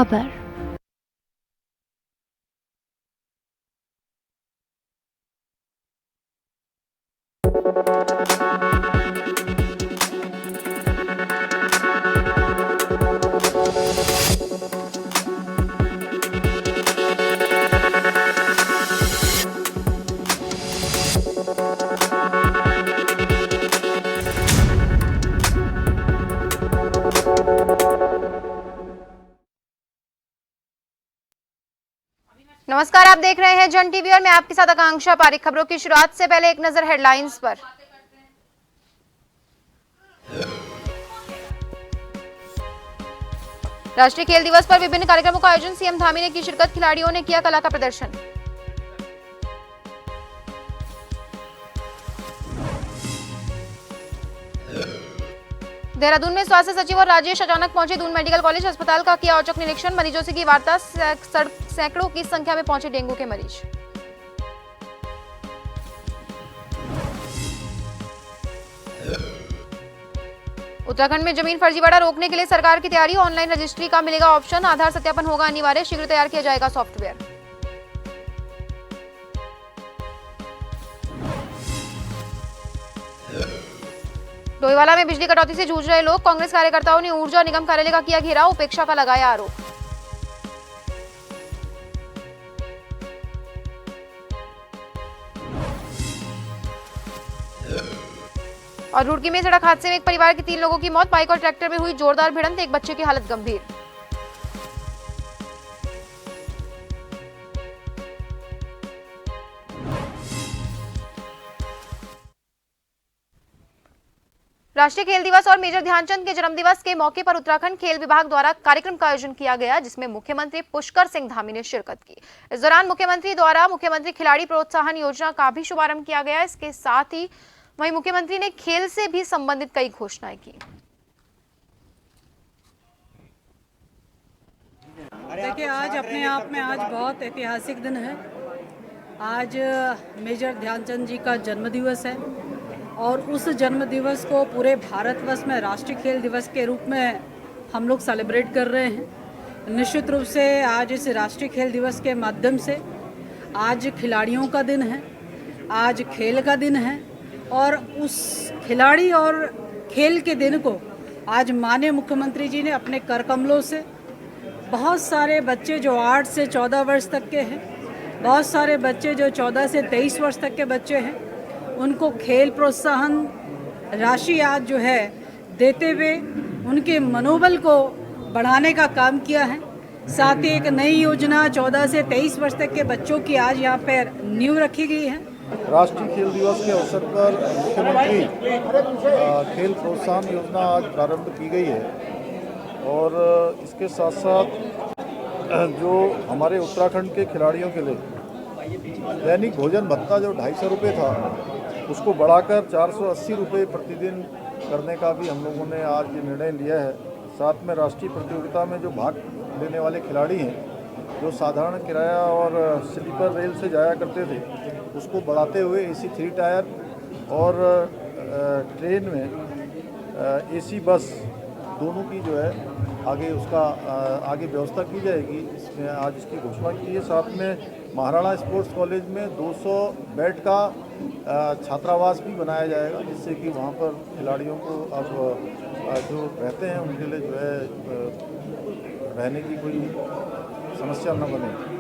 खबर। नमस्कार, आप देख रहे हैं जन टीवी और मैं आपके साथ आकांक्षा पारिक। खबरों की शुरुआत से पहले एक नजर हेडलाइंस पर। राष्ट्रीय खेल दिवस पर विभिन्न कार्यक्रमों का आयोजन, सीएम धामी ने की शिरकत, खिलाड़ियों ने किया कला का प्रदर्शन। देहरादून में स्वास्थ्य सचिव और राजेश अचानक पहुंचे दून मेडिकल कॉलेज अस्पताल का किया औचक निरीक्षण, मरीजों से की वार्ता, सैकड़ों की संख्या में पहुंचे डेंगू के मरीज। उत्तराखंड में जमीन फर्जीवाड़ा रोकने के लिए सरकार की तैयारी, ऑनलाइन रजिस्ट्री का मिलेगा ऑप्शन, आधार सत्यापन होगा अनिवार्य, शीघ्र तैयार किया जाएगा सॉफ्टवेयर। डोईवाला में बिजली कटौती से जूझ रहे लोग, कांग्रेस कार्यकर्ताओं ने ऊर्जा निगम कार्यालय का किया घेराव, उपेक्षा का लगाया आरोप। और रुड़की में सड़क हादसे में एक परिवार के 3 लोगों की मौत, बाइक और ट्रैक्टर में हुई जोरदार भिड़ंत, एक बच्चे की हालत गंभीर। राष्ट्रीय खेल दिवस और मेजर ध्यानचंद के जन्मदिवस के मौके पर उत्तराखंड खेल विभाग द्वारा कार्यक्रम का आयोजन किया गया, जिसमें मुख्यमंत्री पुष्कर सिंह धामी ने शिरकत की। इस दौरान मुख्यमंत्री द्वारा मुख्यमंत्री खिलाड़ी प्रोत्साहन योजना का भी शुभारंभ किया गया। इसके साथ ही वहीं मुख्यमंत्री ने खेल से भी संबंधित कई घोषणाएं की। देखिए, आज अपने आप में आज बहुत ऐतिहासिक दिन है। आज मेजर ध्यानचंद जी का जन्मदिवस है और उस जन्मदिवस को पूरे भारतवर्ष में राष्ट्रीय खेल दिवस के रूप में हम लोग सेलिब्रेट कर रहे हैं। निश्चित रूप से आज इस राष्ट्रीय खेल दिवस के माध्यम से आज खिलाड़ियों का दिन है, आज खेल का दिन है और उस खिलाड़ी और खेल के दिन को आज माननीय मुख्यमंत्री जी ने अपने कर कमलों से बहुत सारे बच्चे जो 8 से 14 वर्ष तक के हैं, बहुत सारे बच्चे जो 14 से 23 वर्ष तक के बच्चे हैं, उनको खेल प्रोत्साहन राशि आज जो है देते हुए उनके मनोबल को बढ़ाने का काम किया है। साथ ही एक नई योजना 14 से 23 वर्ष तक के बच्चों की आज यहाँ पर नींव रखी गई है। राष्ट्रीय खेल दिवस के अवसर पर मुख्यमंत्री खेल प्रोत्साहन योजना आज प्रारंभ की गई है और इसके साथ साथ जो हमारे उत्तराखंड के खिलाड़ियों के लिए दैनिक भोजन भत्ता जो 250 रुपये था उसको बढ़ाकर 480 रुपये प्रतिदिन करने का भी हम लोगों ने आज ये निर्णय लिया है। साथ में राष्ट्रीय प्रतियोगिता में जो भाग लेने वाले खिलाड़ी हैं, जो साधारण किराया और स्लीपर रेल से जाया करते थे, उसको बढ़ाते हुए AC 3 टायर और ट्रेन में AC बस दोनों की जो है आगे उसका आगे व्यवस्था की जाएगी। इसमें आज इसकी घोषणा की है। साथ में महाराणा स्पोर्ट्स कॉलेज में 200 बेड का छात्रावास भी बनाया जाएगा, जिससे कि वहाँ पर खिलाड़ियों को अब जो रहते हैं उनके लिए जो है रहने की कोई समस्या न बने।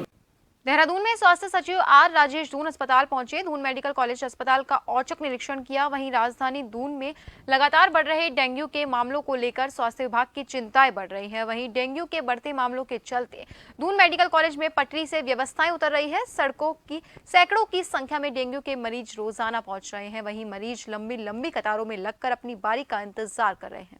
देहरादून में स्वास्थ्य सचिव आर राजेश दून अस्पताल पहुंचे, दून मेडिकल कॉलेज अस्पताल का औचक निरीक्षण किया। वहीं राजधानी दून में लगातार बढ़ रहे डेंगू के मामलों को लेकर स्वास्थ्य विभाग की चिंताएं बढ़ रही हैं। वहीं डेंगू के बढ़ते मामलों के चलते दून मेडिकल कॉलेज में पटरी से व्यवस्थाएं उतर रही है। सड़कों की सैकड़ों की संख्या में डेंगू के मरीज रोजाना पहुंच रहे हैं। वहीं मरीज लंबी लंबी कतारों में लगकर अपनी बारी का इंतजार कर रहे हैं।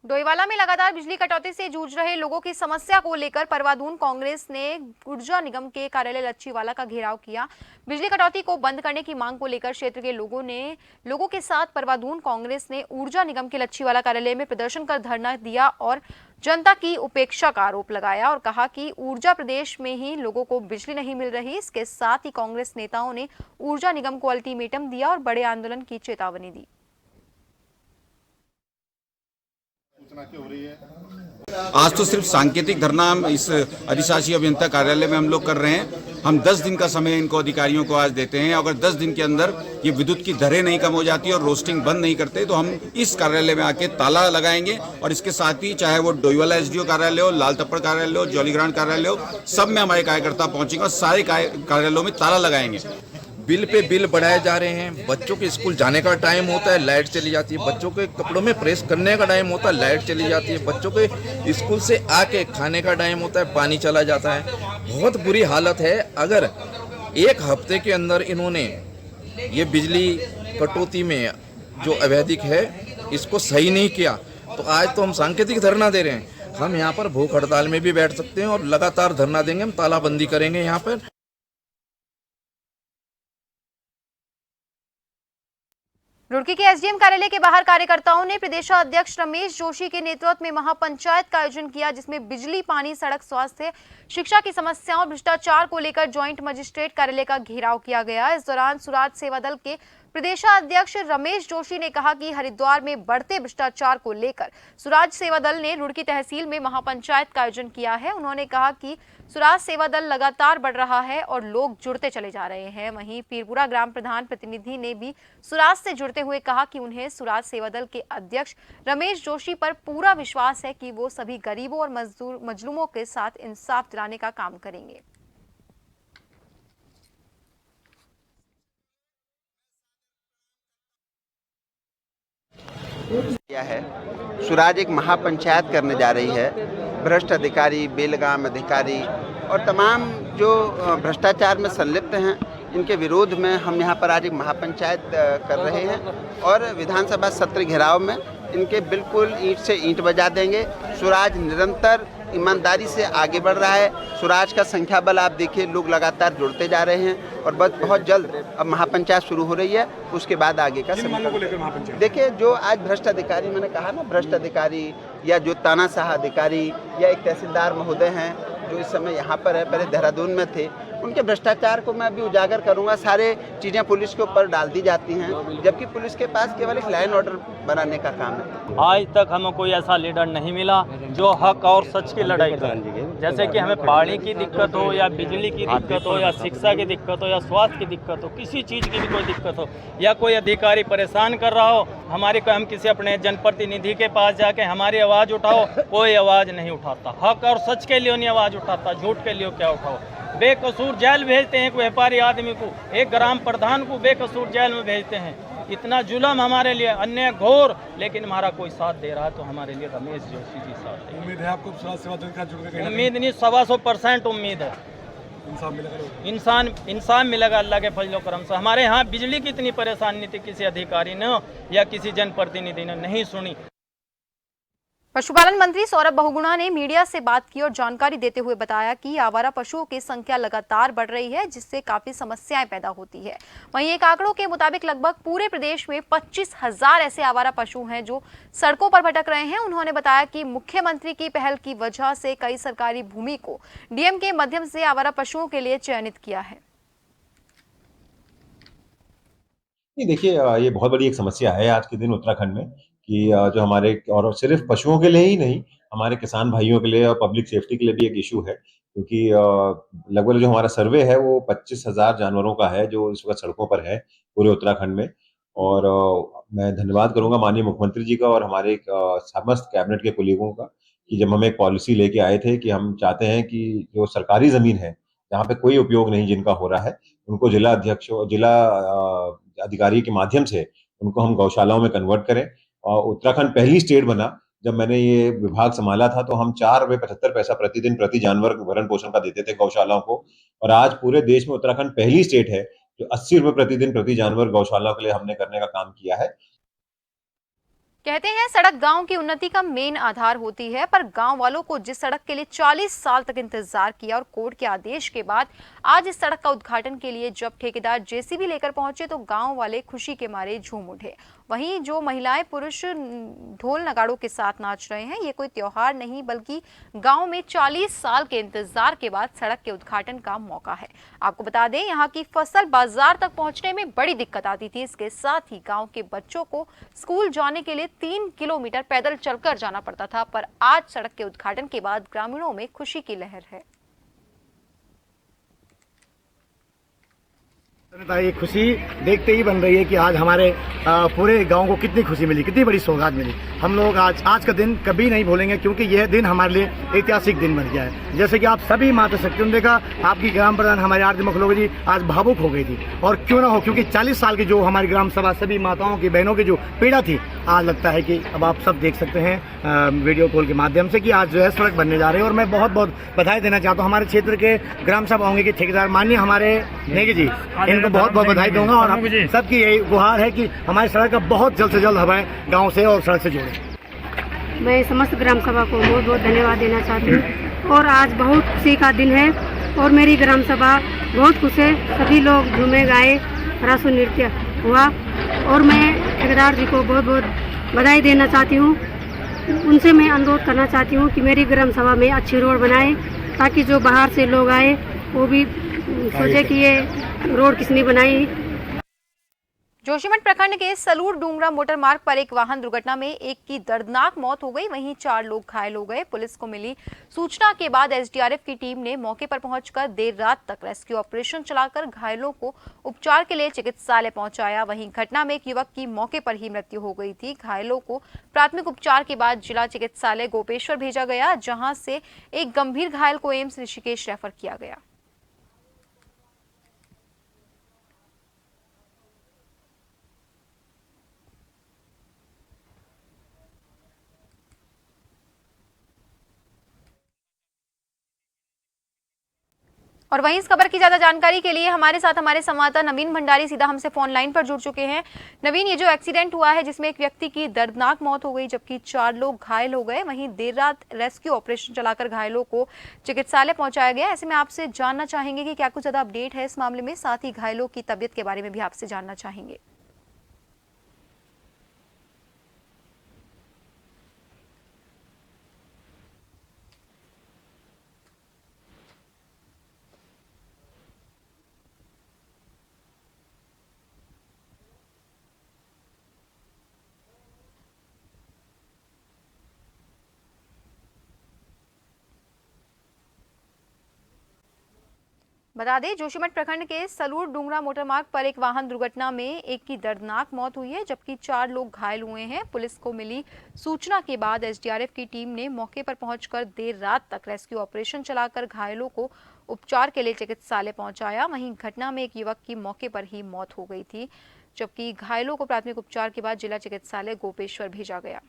डोईवाला में लगातार बिजली कटौती से जूझ रहे लोगों की समस्या को लेकर परवादून कांग्रेस ने ऊर्जा निगम के कार्यालय लच्छीवाला का घेराव किया। बिजली कटौती को बंद करने की मांग को लेकर क्षेत्र के लोगों के साथ परवादून कांग्रेस ने ऊर्जा निगम के लच्छीवाला कार्यालय में प्रदर्शन कर धरना दिया और जनता की उपेक्षा का आरोप लगाया और कहा कि ऊर्जा प्रदेश में ही लोगों को बिजली नहीं मिल रही। इसके साथ ही कांग्रेस नेताओं ने ऊर्जा निगम को अल्टीमेटम दिया और बड़े आंदोलन की चेतावनी दी। आज तो सिर्फ सांकेतिक धरना हम इस अधिशासी अभियंता कार्यालय में हम लोग कर रहे हैं। हम 10 दिन का समय इनको अधिकारियों को आज देते हैं। अगर 10 दिन के अंदर ये विद्युत की दरें नहीं कम हो जाती और रोस्टिंग बंद नहीं करते तो हम इस कार्यालय में आके ताला लगाएंगे। और इसके साथ ही चाहे वो डोईवाला एसडीओ कार्यालय हो, लाल तप्पड़ कार्यालय हो, जौलीग्रांट कार्यालय हो, सब में हमारे कार्यकर्ता पहुंचेंगे और सारे कार्यालयों में ताला लगाएंगे। बिल पे बिल बढ़ाए जा रहे हैं। बच्चों के स्कूल जाने का टाइम होता है, लाइट चली जाती है। बच्चों के कपड़ों में प्रेस करने का टाइम होता है, लाइट चली जाती है। बच्चों के स्कूल से आके खाने का टाइम होता है, पानी चला जाता है। बहुत बुरी हालत है। अगर एक हफ्ते के अंदर इन्होंने ये बिजली कटौती में जो अवैधिक है इसको सही नहीं किया तो आज तो हम सांकेतिक धरना दे रहे हैं। हम यहाँ पर भूख हड़ताल में भी बैठ सकते हैं और लगातार धरना देंगे। हम तालाबंदी करेंगे यहाँ पर। रुड़की के एसडीएम कार्यालय के बाहर कार्यकर्ताओं ने प्रदेशाध्यक्ष रमेश जोशी के नेतृत्व में महापंचायत का आयोजन किया, जिसमें बिजली, पानी, सड़क, स्वास्थ्य, शिक्षा की समस्याओं और भ्रष्टाचार को लेकर ज्वाइंट मजिस्ट्रेट कार्यालय का घेराव किया गया। इस दौरान सुराज सेवा दल के प्रदेशाध्यक्ष रमेश जोशी ने कहा कि हरिद्वार में बढ़ते भ्रष्टाचार को लेकर सुराज सेवा दल ने रुड़की तहसील में महापंचायत का आयोजन किया है। उन्होंने कहा कि सुराज सेवा दल लगातार बढ़ रहा है और लोग जुड़ते चले जा रहे हैं। वहीं पीरपुरा ग्राम प्रधान प्रतिनिधि ने भी सुराज से जुड़ते हुए कहा कि उन्हें सुराज सेवा दल के अध्यक्ष रमेश जोशी पर पूरा विश्वास है कि वो सभी गरीबों और मजलूमों के साथ इंसाफ दिलाने का काम करेंगे। क्या है, सुराज एक महापंचायत करने जा रही है। भ्रष्ट अधिकारी, बेलगाम अधिकारी और तमाम जो भ्रष्टाचार में संलिप्त हैं इनके विरोध में हम यहाँ पर आज एक महापंचायत कर रहे हैं और विधानसभा सत्र घेराव में इनके बिल्कुल ईंट से ईंट बजा देंगे। सुराज निरंतर ईमानदारी से आगे बढ़ रहा है। सुराज का संख्या बल आप देखिए, लोग लगातार जुड़ते जा रहे हैं और बस बहुत जल्द अब महापंचायत शुरू हो रही है। उसके बाद आगे का देखिए, जो आज भ्रष्ट अधिकारी, मैंने कहा ना, भ्रष्ट अधिकारी या जो तानाशाह अधिकारी या एक तहसीलदार महोदय हैं जो इस समय यहाँ पर है, पहले देहरादून में थे, उनके भ्रष्टाचार को मैं अभी उजागर करूंगा। सारे चीज़ें पुलिस के ऊपर डाल दी जाती हैं, जबकि पुलिस के पास केवल एक लाइन ऑर्डर बनाने का काम है। आज तक हमें कोई ऐसा लीडर नहीं मिला जो हक और सच की लड़ाई करे। जैसे कि हमें पानी की दिक्कत हो या बिजली की दिक्कत हो या शिक्षा की दिक्कत हो या स्वास्थ्य की दिक्कत हो, किसी चीज़ की भी कोई दिक्कत हो या कोई अधिकारी परेशान कर रहा हो, हम किसी अपने जनप्रतिनिधि के पास जाके हमारी आवाज़ उठाओ, कोई आवाज़ नहीं उठाता। हक और सच के लिए नहीं आवाज़ उठाता, झूठ के लिए क्या उठाओ। बेकसूर जेल भेजते हैं एक व्यापारी आदमी को, एक ग्राम प्रधान को बेकसूर जेल में भेजते हैं। इतना जुल्म हमारे लिए अन्याय घोर, लेकिन हमारा कोई साथ दे रहा है तो हमारे लिए रमेश जोशी जी साथ है। उम्मीद है आपको सुराज सेवा दल का जुड़ के? उम्मीद नहीं, 125% उम्मीद है। इंसान मिलेगा अल्लाह के फजलो करम से। हमारे यहाँ बिजली की इतनी परेशानी नहीं थी, किसी अधिकारी ने या किसी जनप्रतिनिधि ने नहीं सुनी। पशुपालन मंत्री सौरभ बहुगुणा ने मीडिया से बात की और जानकारी देते हुए बताया कि आवारा पशुओं की संख्या लगातार बढ़ रही है, जिससे काफी समस्याएं पैदा होती है। वहीं एक आंकड़ों के मुताबिक लगभग पूरे प्रदेश में 25,000 ऐसे आवारा पशु हैं जो सड़कों पर भटक रहे हैं। उन्होंने बताया कि मुख्यमंत्री की पहल की वजह से कई सरकारी भूमि को डीएम के माध्यम से आवारा पशुओं के लिए चयनित किया है। देखिए, ये बहुत बड़ी एक समस्या है आज के दिन उत्तराखंड में कि जो हमारे, और सिर्फ पशुओं के लिए ही नहीं, हमारे किसान भाइयों के लिए और पब्लिक सेफ्टी के लिए भी एक इशू है, क्योंकि लगभग जो हमारा सर्वे है वो 25,000 जानवरों का है जो इस वक्त सड़कों पर है पूरे उत्तराखंड में। और मैं धन्यवाद करूंगा माननीय मुख्यमंत्री जी का और हमारे समस्त कैबिनेट के कुलीगों का कि जब हम एक पॉलिसी लेके आए थे कि हम चाहते हैं कि जो सरकारी जमीन है जहाँ पे कोई उपयोग नहीं जिनका हो रहा है, उनको जिला अधिकारी के माध्यम से उनको हम गौशालाओं में कन्वर्ट करें। और उत्तराखंड पहली स्टेट बना, जब मैंने ये विभाग संभाला था तो हम 4 रुपये 75 पैसा प्रतिदिन प्रति जानवर भरण पोषण का देते थे गौशालाओं को। और आज पूरे देश में उत्तराखंड पहली स्टेट है जो 80 रुपये प्रतिदिन प्रति जानवर गौशालाओं के लिए हमने करने का काम किया है। कहते हैं सड़क गांव की उन्नति का मेन आधार होती है, पर गांव वालों को जिस सड़क के लिए 40 साल तक इंतजार किया और कोर्ट के आदेश के बाद आज इस सड़क का उद्घाटन के लिए जब ठेकेदार जेसीबी लेकर पहुंचे तो गांव वाले खुशी के मारे झूम उठे। वहीं जो महिलाएं पुरुष ढोल नगाड़ों के साथ नाच रहे हैं, ये कोई त्योहार नहीं बल्कि गांव में 40 साल के इंतजार के बाद सड़क के उद्घाटन का मौका है। आपको बता दें, यहाँ की फसल बाजार तक पहुंचने में बड़ी दिक्कत आती थी। इसके साथ ही गांव के बच्चों को स्कूल जाने के लिए 3 किलोमीटर पैदल चलकर जाना पड़ता था, पर आज सड़क के उद्घाटन के बाद ग्रामीणों में खुशी की लहर है। ये खुशी देखते ही बन रही है कि आज हमारे पूरे गांव को कितनी खुशी मिली, कितनी बड़ी सौगात मिली। हम लोग आज का दिन कभी नहीं भूलेंगे, क्योंकि यह दिन हमारे लिए ऐतिहासिक दिन बन गया है। जैसे कि आप सभी माता शक्ति ने देखा, आपकी ग्राम प्रधान हमारी आरती मखलोगी जी आज भावुक हो गई थी, और क्यों ना हो, क्योंकि 40 साल की जो हमारी ग्राम सभा सभी माताओं की बहनों की जो पीड़ा थी, आज लगता है कि अब आप सब देख सकते हैं वीडियो कॉल के माध्यम से कि आज जो है सड़क बनने जा रही है। और मैं बहुत बहुत बधाई देना चाहता हूँ हमारे क्षेत्र के ग्राम सभा होंगे के ठेकेदार माननीय हमारे नेगी जी, इनको बहुत बहुत बधाई दूंगा। और सबकी यही गुहार है कि हमारी सड़क का बहुत जल्द से जल्द हमें गाँव से और सड़क से जोड़े। मैं समस्त ग्राम सभा को बहुत बहुत धन्यवाद देना चाहती हूँ। और आज बहुत खुशी का दिन है और मेरी ग्राम सभा बहुत खुश है। सभी लोग झूमे गाए, रासु नृत्य हुआ और मैं ठेकेदार जी को बहुत बहुत बधाई देना चाहती हूँ। उनसे मैं अनुरोध करना चाहती हूँ कि मेरी ग्राम सभा में अच्छी रोड बनाए, ताकि जो बाहर से लोग आए वो भी सोचे कि ये रोड किसने बनाई। जोशीमठ प्रखंड के सलूर डूंगरा मोटर मार्ग पर एक वाहन दुर्घटना में एक की दर्दनाक मौत हो गई, वहीं 4 लोग घायल हो गए। पुलिस को मिली सूचना के बाद एसडीआरएफ की टीम ने मौके पर पहुंचकर देर रात तक रेस्क्यू ऑपरेशन चलाकर घायलों को उपचार के लिए चिकित्सालय पहुंचाया। वहीं घटना में एक युवक की मौके पर ही मृत्यु हो गई थी। घायलों को प्राथमिक उपचार के बाद जिला चिकित्सालय गोपेश्वर भेजा गया, जहाँ से एक गंभीर घायल को एम्स ऋषिकेश रेफर किया गया। और वहीं इस खबर की ज्यादा जानकारी के लिए हमारे साथ हमारे संवाददाता नवीन भंडारी सीधा हमसे फोन लाइन पर जुड़ चुके हैं। नवीन, ये जो एक्सीडेंट हुआ है जिसमें एक व्यक्ति की दर्दनाक मौत हो गई जबकि 4 लोग घायल हो गए, वहीं देर रात रेस्क्यू ऑपरेशन चलाकर घायलों को चिकित्सालय पहुंचाया गया, ऐसे में आपसे जानना चाहेंगे कि क्या कुछ ज्यादा अपडेट है इस मामले में, साथ ही घायलों की तबीयत के बारे में भी आपसे जानना चाहेंगे। बता दें, जोशीमठ प्रखंड के सलूर डूंगरा मोटर मार्ग पर एक वाहन दुर्घटना में एक की दर्दनाक मौत हुई है जबकि 4 लोग घायल हुए हैं। पुलिस को मिली सूचना के बाद एसडीआरएफ की टीम ने मौके पर पहुंचकर देर रात तक रेस्क्यू ऑपरेशन चलाकर घायलों को उपचार के लिए चिकित्सालय पहुंचाया। वहीं घटना में एक युवक की मौके पर ही मौत हो गई थी, जबकि घायलों को प्राथमिक उपचार के बाद जिला चिकित्सालय गोपेश्वर भेजा गया।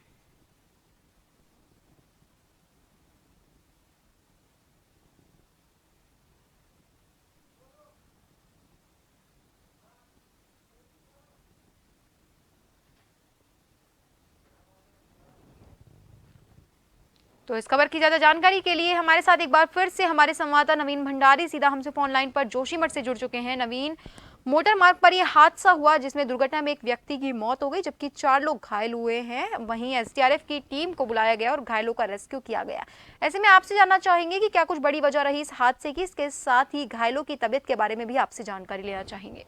तो इस खबर की ज्यादा जानकारी के लिए हमारे साथ एक बार फिर से हमारे संवाददाता नवीन भंडारी सीधा हमसे फोन लाइन पर जोशीमठ से जुड़ चुके हैं। नवीन, मोटर मार्ग पर यह हादसा हुआ जिसमें दुर्घटना में एक व्यक्ति की मौत हो गई जबकि 4 लोग घायल हुए हैं, वहीं एसडीआरएफ की टीम को बुलाया गया और घायलों का रेस्क्यू किया गया। ऐसे में आपसे जानना चाहेंगे कि क्या कुछ बड़ी वजह रही इस हादसे की, इसके साथ ही घायलों की तबीयत के बारे में भी आपसे जानकारी लेना चाहेंगे।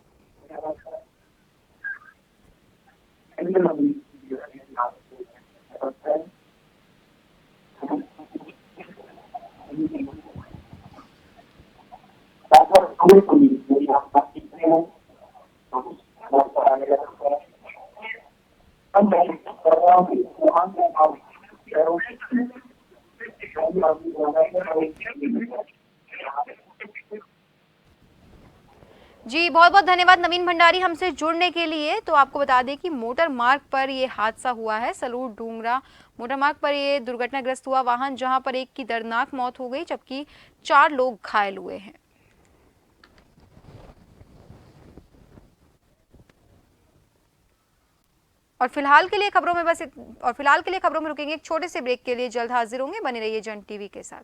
जी बहुत बहुत धन्यवाद नवीन भंडारी हमसे जुड़ने के लिए। तो आपको बता दें कि मोटर मार्ग पर ये हादसा हुआ है, सलूर डूंगरा मोटर मार्ग पर ये दुर्घटनाग्रस्त हुआ वाहन, जहां पर एक की दर्दनाक मौत हो गई जबकि 4 लोग घायल हुए हैं। और फिलहाल के लिए खबरों में रुकेंगे एक छोटे से ब्रेक के लिए। जल्द हाजिर होंगे, बने रहिए जन टीवी के साथ।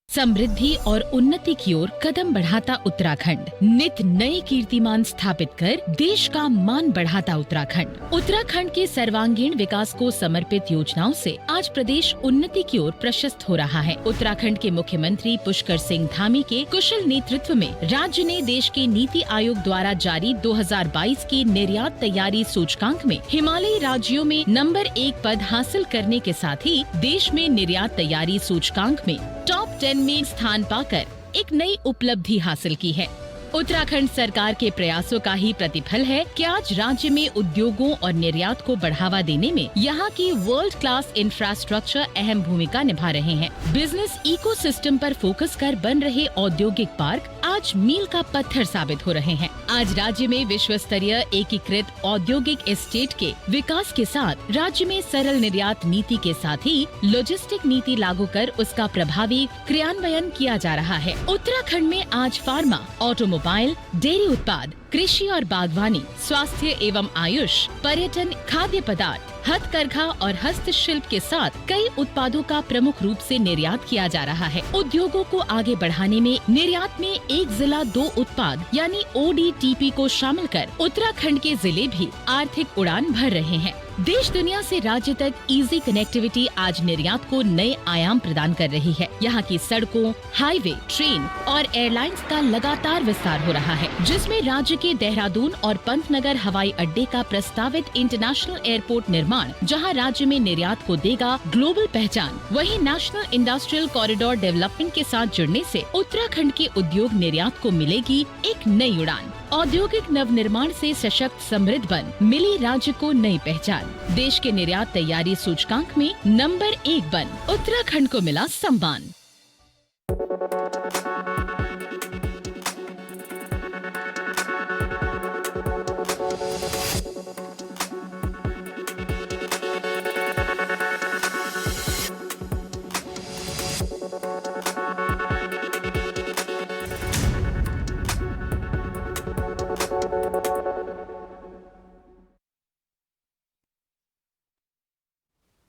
समृद्धि और उन्नति की ओर कदम बढ़ाता उत्तराखंड, नित नए कीर्तिमान स्थापित कर देश का मान बढ़ाता उत्तराखंड के सर्वांगीण विकास को समर्पित योजनाओं से आज प्रदेश उन्नति की ओर प्रशस्त हो रहा है। उत्तराखंड के मुख्यमंत्री पुष्कर सिंह धामी के कुशल नेतृत्व में राज्य ने देश के नीति आयोग द्वारा जारी 2022 की निर्यात तैयारी सूचकांक में हिमालयी राज्यों में नंबर 1 पद हासिल करने के साथ ही देश में निर्यात तैयारी सूचकांक में टॉप 10 में स्थान पाकर एक नई उपलब्धि हासिल की है। उत्तराखंड सरकार के प्रयासों का ही प्रतिफल है कि आज राज्य में उद्योगों और निर्यात को बढ़ावा देने में यहाँ की वर्ल्ड क्लास इंफ्रास्ट्रक्चर अहम भूमिका निभा रहे हैं। बिजनेस इकोसिस्टम पर फोकस कर बन रहे औद्योगिक पार्क आज मील का पत्थर साबित हो रहे हैं। आज राज्य में विश्व स्तरीय एकीकृत औद्योगिक एस्टेट के विकास के साथ राज्य में सरल निर्यात नीति के साथ ही लॉजिस्टिक नीति लागू कर उसका प्रभावी क्रियान्वयन किया जा रहा है। उत्तराखंड में आज फार्मा, ऑटोमोबाइल, डेयरी उत्पाद, कृषि और बागवानी, स्वास्थ्य एवं आयुष, पर्यटन, खाद्य पदार्थ, हथकरघा और हस्तशिल्प के साथ कई उत्पादों का प्रमुख रूप से निर्यात किया जा रहा है। उद्योगों को आगे बढ़ाने में निर्यात में एक जिला 2 उत्पाद यानी ODTP को शामिल कर उत्तराखंड के जिले भी आर्थिक उड़ान भर रहे हैं। देश दुनिया से राज्य तक इजी कनेक्टिविटी आज निर्यात को नए आयाम प्रदान कर रही है। यहाँ की सड़कों, हाईवे, ट्रेन और एयरलाइंस का लगातार विस्तार हो रहा है, जिसमें राज्य के देहरादून और पंतनगर हवाई अड्डे का प्रस्तावित इंटरनेशनल एयरपोर्ट निर्माण, जहाँ राज्य में निर्यात को देगा ग्लोबल पहचान। वहीं नेशनल इंडस्ट्रियल कॉरिडोर डेवलपमेंट के साथ जुड़ने से उत्तराखंड के उद्योग निर्यात को मिलेगी एक नई उड़ान। औद्योगिक नवनिर्माण से सशक्त समृद्ध बन मिली राज्य को नई पहचान। देश के निर्यात तैयारी सूचकांक में नंबर 1 बन उत्तराखंड को मिला सम्मान।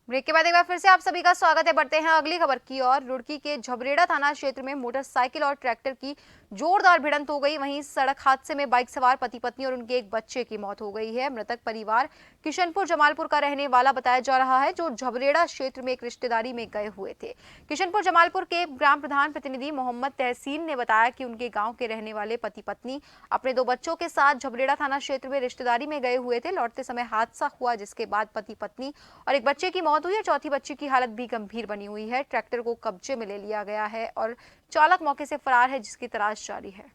ब्रेक के बाद एक बार फिर से आप सभी का स्वागत है। बढ़ते हैं अगली खबर की ओर। रुड़की के झबरेड़ा थाना क्षेत्र में मोटरसाइकिल और ट्रैक्टर की जोरदार भिड़ंत हो गई। वहीं सड़क हादसे में बाइक सवार पति पत्नी और उनके एक बच्चे की मौत हो गई है। मृतक परिवार किशनपुर जमालपुर का रहने वाला बताया जा रहा है, जो झबरेड़ा क्षेत्र में एक रिश्तेदारी में गए हुए थे। किशनपुर जमालपुर के ग्राम प्रधान प्रतिनिधि मोहम्मद तहसीन ने बताया कि उनके गाँव के रहने वाले पति पत्नी अपने 2 बच्चों के साथ झबरेड़ा थाना क्षेत्र में रिश्तेदारी में गए हुए थे। लौटते समय हादसा हुआ, जिसके बाद पति पत्नी और एक बच्चे की मौत हुई और चौथी बच्ची की हालत भी गंभीर बनी हुई है। ट्रैक्टर को कब्जे में ले लिया गया है और चालक मौके से फरार है, जिसकी तलाश जारी है।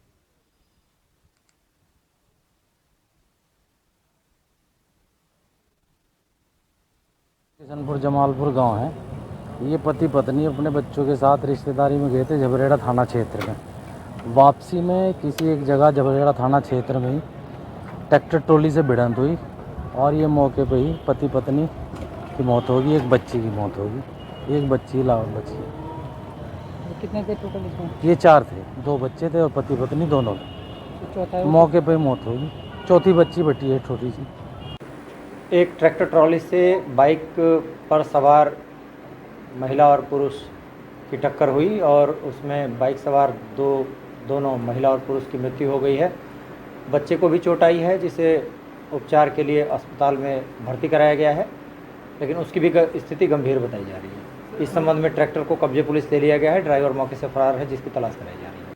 किशनपुर जमालपुर गांव है। ये पति पत्नी अपने बच्चों के साथ रिश्तेदारी में गए थे झबरेड़ा थाना क्षेत्र में। वापसी में किसी एक जगह झबरेड़ा थाना क्षेत्र में ट्रैक्टर ट्रॉली से भिड़ंत हुई और ये मौके पर ही पति पत्नी की मौत होगी, एक बच्ची की मौत होगी, एक बच्ची लाओ बची। कितने थे टोटल इसमें? ये 4 थे, 2 बच्चे थे और पति पत्नी दोनों थे। मौके पर ही मौत होगी। चौथी बच्ची बटी है छोटी सी। एक ट्रैक्टर ट्रॉली से बाइक पर सवार महिला और पुरुष की टक्कर हुई और उसमें बाइक सवार दोनों महिला और पुरुष की मृत्यु हो गई है। बच्चे को भी चोट आई है, जिसे उपचार के लिए अस्पताल में भर्ती कराया गया है, लेकिन उसकी भी स्थिति गंभीर बताई जा रही है। इस संबंध में ट्रैक्टर को कब्जे पुलिस ले लिया गया है। ड्राइवर मौके से फरार है, जिसकी तलाश कराई जा रही है।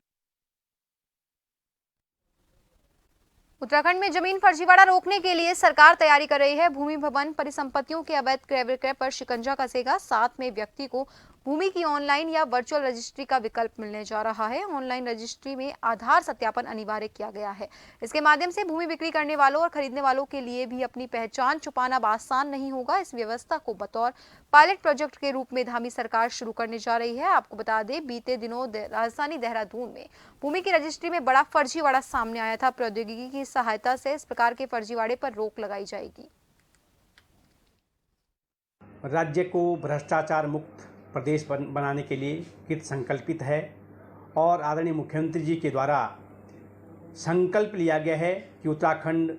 उत्तराखंड में जमीन फर्जीवाड़ा रोकने के लिए सरकार तैयारी कर रही है। भूमि भवन परिसंपत्तियों के अवैध क्रय विक्रय पर शिकंजा कसेगा। साथ में व्यक्ति को भूमि की ऑनलाइन या वर्चुअल रजिस्ट्री का विकल्प मिलने जा रहा है। ऑनलाइन रजिस्ट्री में आधार सत्यापन अनिवार्य किया गया है। इसके माध्यम से भूमि बिक्री करने वालों और खरीदने वालों के लिए भी अपनी पहचान छुपाना आसान नहीं होगा। इस व्यवस्था को बतौर पायलट प्रोजेक्ट के रूप में धामी सरकार शुरू करने जा रही है। आपको बता दें, बीते दिनों राजधानी देहरादून में भूमि की रजिस्ट्री में बड़ा फर्जीवाड़ा सामने आया था। प्रौद्योगिकी की सहायता से इस प्रकार के फर्जीवाड़े पर रोक लगाई जाएगी। राज्य को भ्रष्टाचार मुक्त प्रदेश बनाने के लिए कृत संकल्पित है और आदरणीय मुख्यमंत्री जी के द्वारा संकल्प लिया गया है कि उत्तराखंड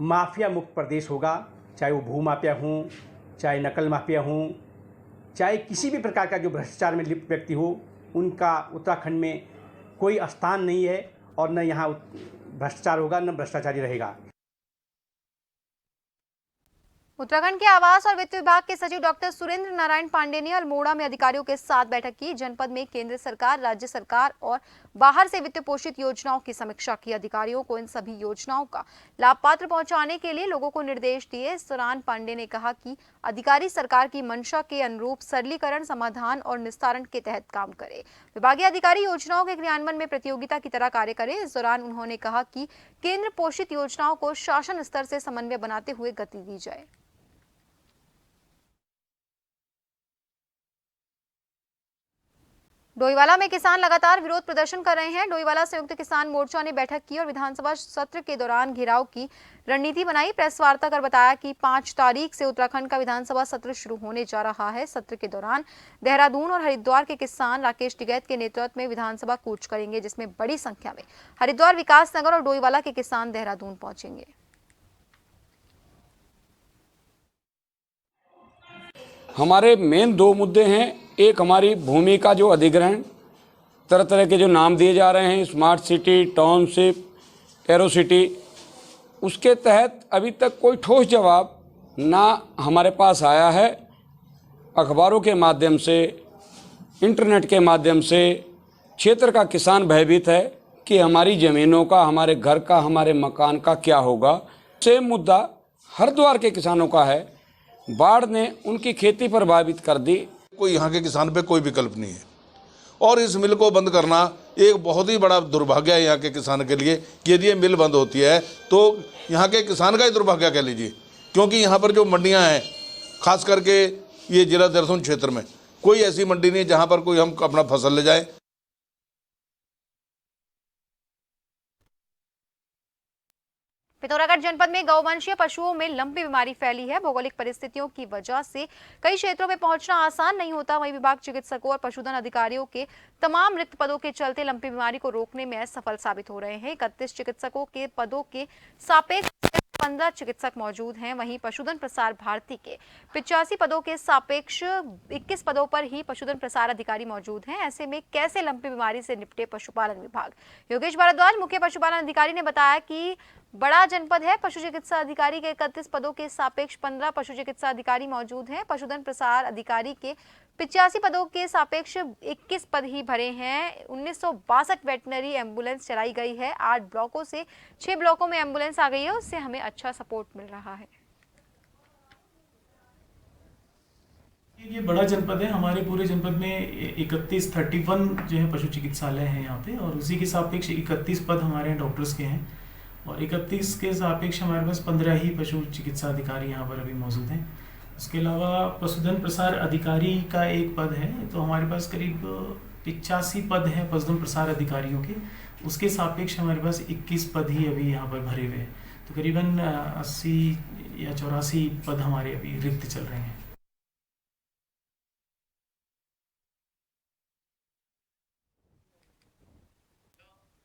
माफिया मुक्त प्रदेश होगा। चाहे वो भू माफिया हों, चाहे नकल माफिया हों, चाहे किसी भी प्रकार का जो भ्रष्टाचार में लिप्त व्यक्ति हो, उनका उत्तराखंड में कोई स्थान नहीं है और न यहाँ भ्रष्टाचार होगा न भ्रष्टाचारी रहेगा। उत्तराखंड के आवास और वित्त विभाग के सचिव डॉक्टर सुरेंद्र नारायण पांडे ने अल्मोड़ा में अधिकारियों के साथ बैठक की। जनपद में केंद्र सरकार, राज्य सरकार और बाहर से वित्त पोषित योजनाओं की समीक्षा की। अधिकारियों को इन सभी योजनाओं का लाभ पात्र पहुंचाने के लिए लोगों को निर्देश दिए। इस दौरान पांडे ने कहा कि अधिकारी सरकार की मंशा के अनुरूप सरलीकरण, समाधान और निस्तारण के तहत काम करे। विभागीय अधिकारी योजनाओं के क्रियान्वयन में प्रतियोगिता की तरह कार्य करे। इस दौरान उन्होंने कहा कि केंद्र पोषित योजनाओं को शासन स्तर से समन्वय बनाते हुए गति दी जाए। डोईवाला में किसान लगातार विरोध प्रदर्शन कर रहे हैं। डोईवाला संयुक्त किसान मोर्चा ने बैठक की और विधानसभा सत्र के दौरान घेराव की रणनीति बनाई। प्रेस वार्ता कर बताया कि 5 तारीख से उत्तराखंड का विधानसभा सत्र शुरू होने जा रहा है। सत्र के दौरान देहरादून और हरिद्वार के किसान राकेश टिकैत के नेतृत्व में विधानसभा कूच करेंगे, जिसमें बड़ी संख्या में हरिद्वार, विकासनगर और डोईवाला के किसान देहरादून पहुंचेंगे। हमारे मेन 2 मुद्दे हैं। एक, हमारी भूमि का जो अधिग्रहण, तरह तरह के जो नाम दिए जा रहे हैं, smart city, township, arrow city, उसके तहत अभी तक कोई ठोस जवाब ना हमारे पास आया है। अखबारों के माध्यम से, इंटरनेट के माध्यम से क्षेत्र का किसान भयभीत है कि हमारी ज़मीनों का, हमारे घर का, हमारे मकान का क्या होगा। सेम मुद्दा हरिद्वार के किसानों का है। बाढ़ ने उनकी खेती प्रभावित कर दी। कोई यहाँ के किसान पे कोई विकल्प नहीं है और इस मिल को बंद करना एक बहुत ही बड़ा दुर्भाग्य है यहाँ के किसान के लिए कि यदि ये मिल बंद होती है तो यहाँ के किसान का ही दुर्भाग्य कह लीजिए, क्योंकि यहाँ पर जो मंडियाँ हैं, खास करके ये जिला देहरादून क्षेत्र में कोई ऐसी मंडी नहीं है जहाँ पर कोई हम अपना फसल ले जाए। पिथौरागढ़ जनपद में गौवंशीय पशुओं में लंपी बीमारी फैली है। भौगोलिक परिस्थितियों की वजह से कई क्षेत्रों में पहुंचना आसान नहीं होता। वहीं विभाग चिकित्सकों और पशुधन अधिकारियों के तमाम रिक्त पदों के चलते लंपी बीमारी को रोकने में असफल साबित हो रहे हैं। 31 चिकित्सकों के पदों के सापेक्ष 15 चिकित्सक मौजूद हैं। वहीं पशुधन प्रसार भारती के 85 पदों के सापेक्ष 21 पदों पर ही पशुधन प्रसार अधिकारी मौजूद हैं। ऐसे में कैसे लंपी बीमारी से निपटे पशुपालन विभाग? योगेश भारद्वाज, मुख्य पशुपालन अधिकारी, ने बताया कि बड़ा जनपद है। पशु चिकित्सा अधिकारी के 31 पदों के सापेक्ष 15 पशु चिकित्सा अधिकारी मौजूद हैं। पशुधन प्रसार अधिकारी के 85 पदों के सापेक्ष 21 पद ही भरे हैं। 1962 वेटनरी एम्बुलेंस चलाई गई है। 8 ब्लॉकों से 6 ब्लॉकों में एम्बुलेंस आ गई है। उससे हमें अच्छा सपोर्ट मिल रहा है। ये बड़ा जनपद है। हमारे पूरे जनपद में 31 जो है पशु चिकित्सालय है यहाँ पे, और उसी के सापेक्ष 31 पद हमारे डॉक्टर्स के हैं और 31 के सापेक्ष हमारे पास 15 ही पशु चिकित्सा अधिकारी यहाँ पर अभी मौजूद हैं। उसके अलावा पशुधन प्रसार अधिकारी का 1 पद है, तो हमारे पास करीब 85 पद हैं पशुधन प्रसार अधिकारियों के। उसके सापेक्ष हमारे पास 21 पद ही अभी यहाँ पर भरे हुए हैं, तो करीबन 80 या 84 पद हमारे अभी रिक्त चल रहे हैं।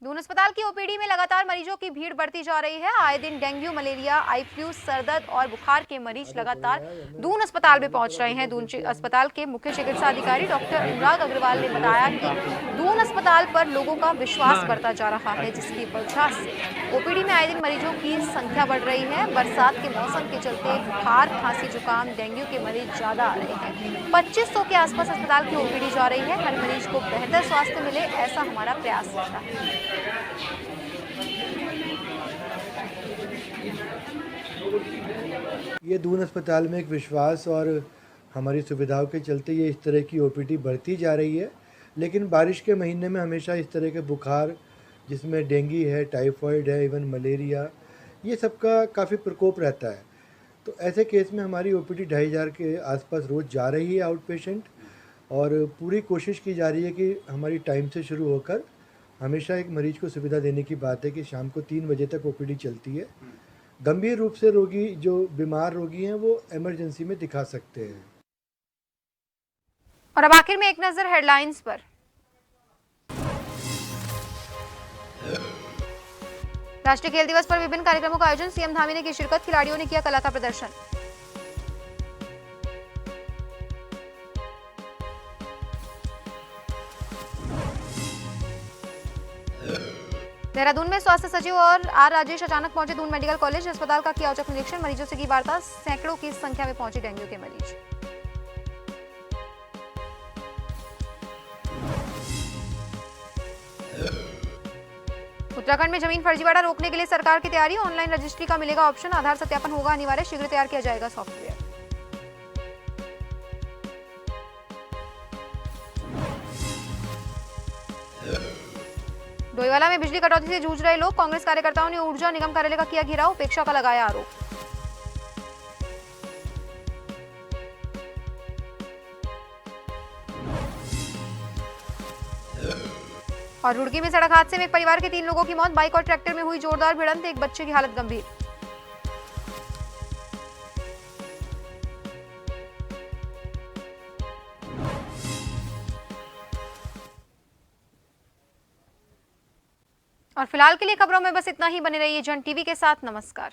दून अस्पताल की ओपीडी में लगातार मरीजों की भीड़ बढ़ती जा रही है। आए दिन डेंगू, मलेरिया, आई-फ्लू, सरदर्द और बुखार के मरीज लगातार दून अस्पताल में पहुंच रहे हैं। दून अस्पताल के मुख्य चिकित्सा अधिकारी डॉक्टर अनुराग अग्रवाल ने बताया कि दून अस्पताल पर लोगों का विश्वास बढ़ता जा रहा है, जिसकी वजह से ओपीडी में आए दिन मरीजों की संख्या बढ़ रही है। बरसात के मौसम के चलते बुखार, खांसी, जुकाम, डेंगू के मरीज ज्यादा आ रहे हैं। 2500 के आसपास अस्पताल की ओपीडी जा रही है। हर मरीज को बेहतर स्वास्थ्य मिले, ऐसा हमारा प्रयास रहता है। ये दून अस्पताल में एक विश्वास और हमारी सुविधाओं के चलते ये इस तरह की ओपीडी बढ़ती जा रही है, लेकिन बारिश के महीने में हमेशा इस तरह के बुखार, जिसमें डेंगू है, टाइफाइड है, इवन मलेरिया, ये सबका काफ़ी प्रकोप रहता है। तो ऐसे केस में हमारी ओपीडी 2500 के आसपास रोज़ जा रही है आउट पेशेंट, और पूरी कोशिश की जा रही है कि हमारी टाइम से शुरू होकर हमेशा एक मरीज को सुविधा देने की बात है कि शाम को 3 बजे तक ओपीडी चलती है। गंभीर रूप से रोगी, जो बीमार रोगी हैं, वो इमरजेंसी में दिखा सकते हैं। और अब आखिर में एक नजर हेडलाइंस पर। राष्ट्रीय खेल दिवस पर विभिन्न कार्यक्रमों का आयोजन, सीएम धामी ने की शिरकत, खिलाड़ियों ने किया कला का प्रदर्शन। देहरादून में स्वास्थ्य सचिव और आर राजेश अचानक पहुंचे दून मेडिकल कॉलेज अस्पताल का किया औचक निरीक्षण, मरीजों से की वार्ता, सैकड़ों की संख्या में पहुंचे डेंगू के मरीज। उत्तराखंड में जमीन फर्जीवाड़ा रोकने के लिए सरकार की तैयारी, ऑनलाइन रजिस्ट्री का मिलेगा ऑप्शन, आधार सत्यापन होगा अनिवार्य, शीघ्र तैयार किया जाएगा सॉफ्टवेयर। डोईवाला में बिजली कटौती से जूझ रहे लोग, कांग्रेस कार्यकर्ताओं ने ऊर्जा निगम कार्यालय का किया घेराव, उपेक्षा का लगाया आरोप। और रुड़की में सड़क हादसे में एक परिवार के 3 लोगों की मौत, बाइक और ट्रैक्टर में हुई जोरदार भिड़ंत, एक बच्चे की हालत गंभीर। और फिलहाल के लिए खबरों में बस इतना ही। बने रहिए जन टीवी के साथ। नमस्कार।